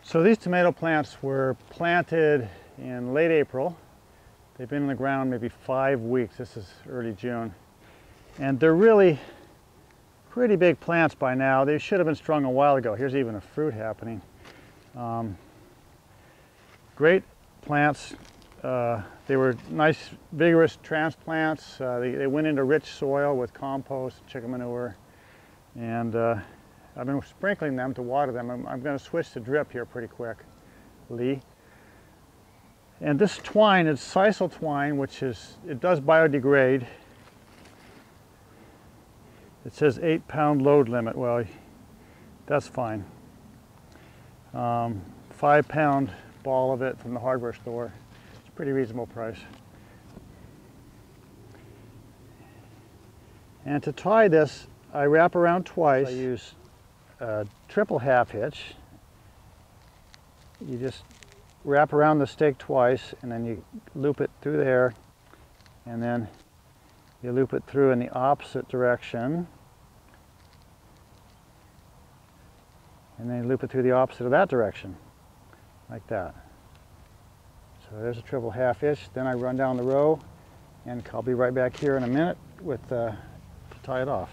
So these tomato plants were planted in late April. They've been in the ground maybe 5 weeks. This is early June. And they're really pretty big plants by now. They should have been strung a while ago. Here's even a fruit happening. Great plants. They were nice, vigorous transplants. They went into rich soil with compost, chicken manure, and I've been sprinkling them to water them. I'm going to switch to drip here pretty quickly. And this twine is sisal twine, which it does biodegrade. It says 8-pound load limit. Well, that's fine. 5-pound ball of it from the hardware store. It's a pretty reasonable price. And to tie this, I wrap around twice. I use a triple half hitch. You just wrap around the stake twice, and then you loop it through there, and then you loop it through in the opposite direction, and then you loop it through the opposite of that direction, like that. So there's a triple half hitch. Then I run down the row, and I'll be right back here in a minute with to tie it off.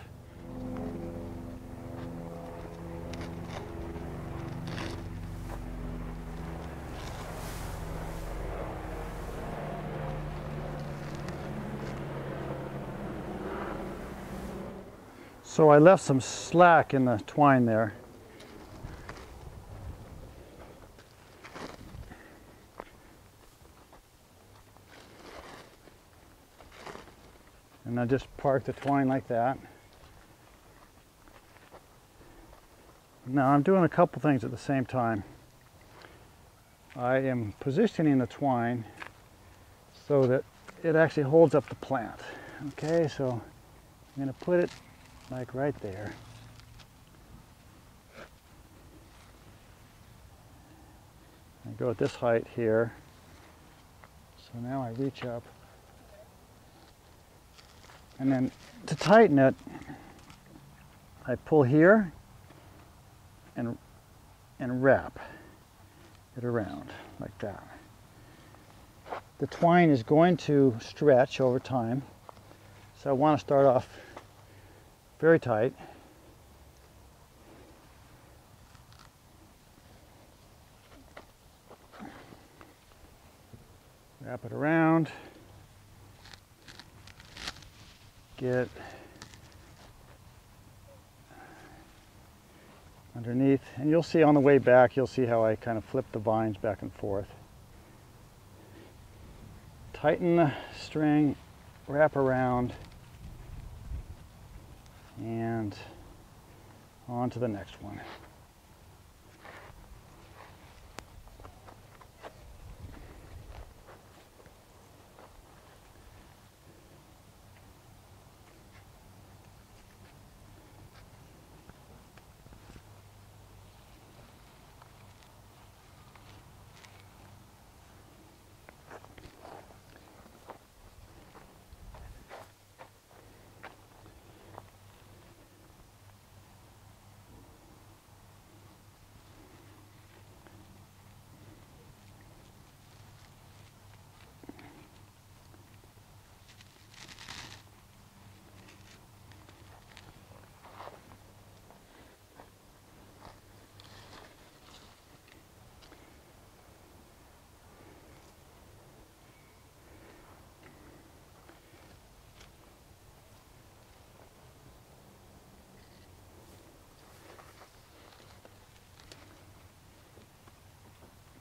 So I left some slack in the twine there. And I just park the twine like that. Now I'm doing a couple things at the same time. I am positioning the twine so that it actually holds up the plant. Okay, so I'm going to put it like right there. I go at this height here. So now I reach up. And then to tighten it, I pull here and wrap it around like that. The twine is going to stretch over time, so I want to start off very tight. Wrap it around. Get underneath, and you'll see on the way back, you'll see how I kind of flip the vines back and forth. Tighten the string, wrap around, and on to the next one.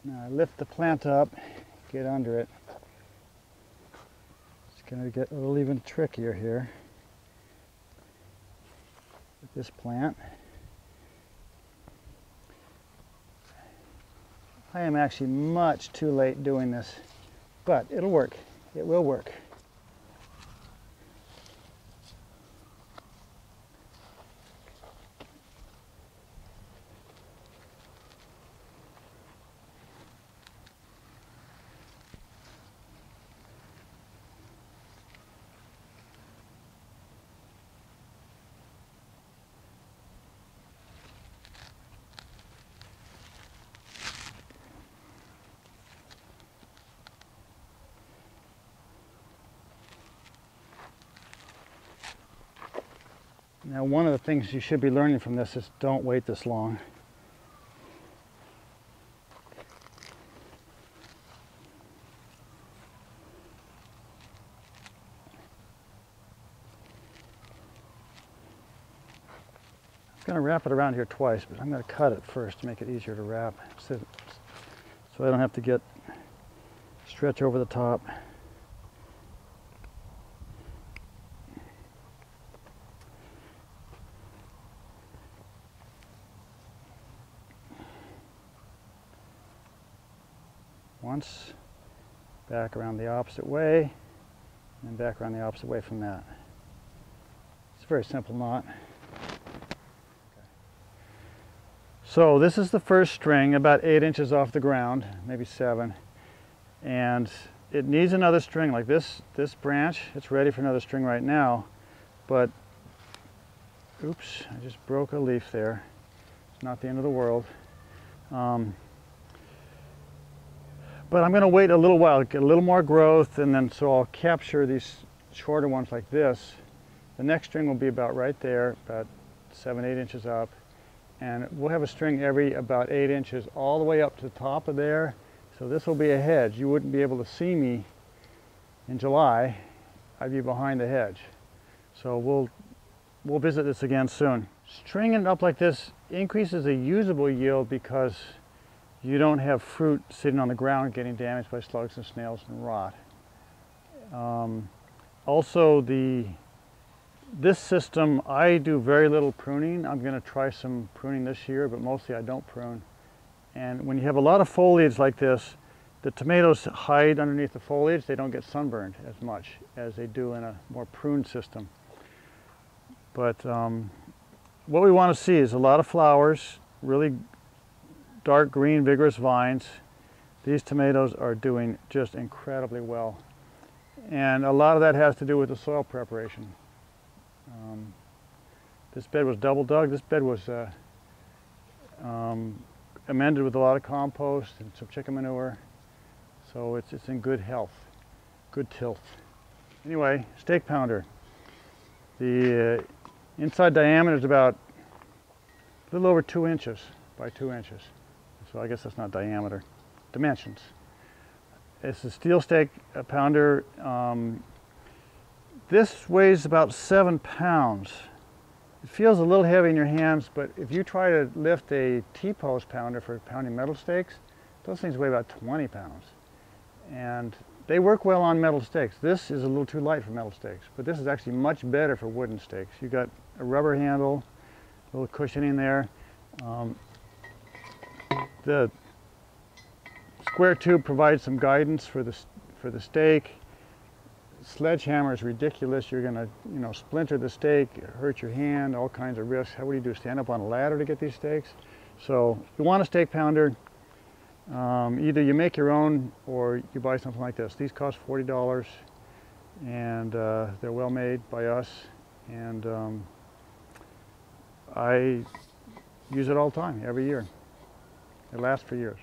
Now I lift the plant up, get under it. It's going to get a little even trickier here with this plant. I am actually much too late doing this, but it'll work. It will work. Now, one of the things you should be learning from this is don't wait this long. I'm going to wrap it around here twice, but I'm going to cut it first to make it easier to wrap, so I don't have to stretch over the top. Once, back around the opposite way, and back around the opposite way from that. It's a very simple knot. So this is the first string, about 8 inches off the ground, maybe 7. And it needs another string like this branch. It's ready for another string right now, but oops, I just broke a leaf there. It's not the end of the world. But I'm going to wait a little while, get a little more growth, and then so I'll capture these shorter ones like this. The next string will be about right there, about 7, 8 inches up. And we'll have a string every about 8 inches all the way up to the top of there. So this will be a hedge. You wouldn't be able to see me in July. I'd be behind the hedge. So we'll visit this again soon. Stringing it up like this increases the usable yield because you don't have fruit sitting on the ground getting damaged by slugs and snails and rot. Also, this system, I do very little pruning. I'm going to try some pruning this year, but mostly I don't prune. And when you have a lot of foliage like this, the tomatoes hide underneath the foliage. They don't get sunburned as much as they do in a more pruned system. But what we want to see is a lot of flowers, really dark green, vigorous vines. These tomatoes are doing just incredibly well. And a lot of that has to do with the soil preparation. This bed was double dug. This bed was amended with a lot of compost and some chicken manure. So it's in good health, good tilth. Anyway, steak pounder. The inside diameter is about a little over 2 inches by 2 inches. So I guess that's not diameter, dimensions. It's a steel steak pounder. This weighs about 7 pounds. It feels a little heavy in your hands, but if you try to lift a T-post pounder for pounding metal steaks, those things weigh about 20 pounds. And they work well on metal steaks. This is a little too light for metal steaks, but this is actually much better for wooden steaks. You got a rubber handle, a little cushioning there. The square tube provides some guidance for the steak. Sledgehammer is ridiculous. You're going to, splinter the steak, hurt your hand, all kinds of risks. What do you do? Stand up on a ladder to get these steaks? So you want a steak pounder. Either you make your own or you buy something like this. These cost $40, and they're well made by us. And I use it all the time, every year. It lasts for years.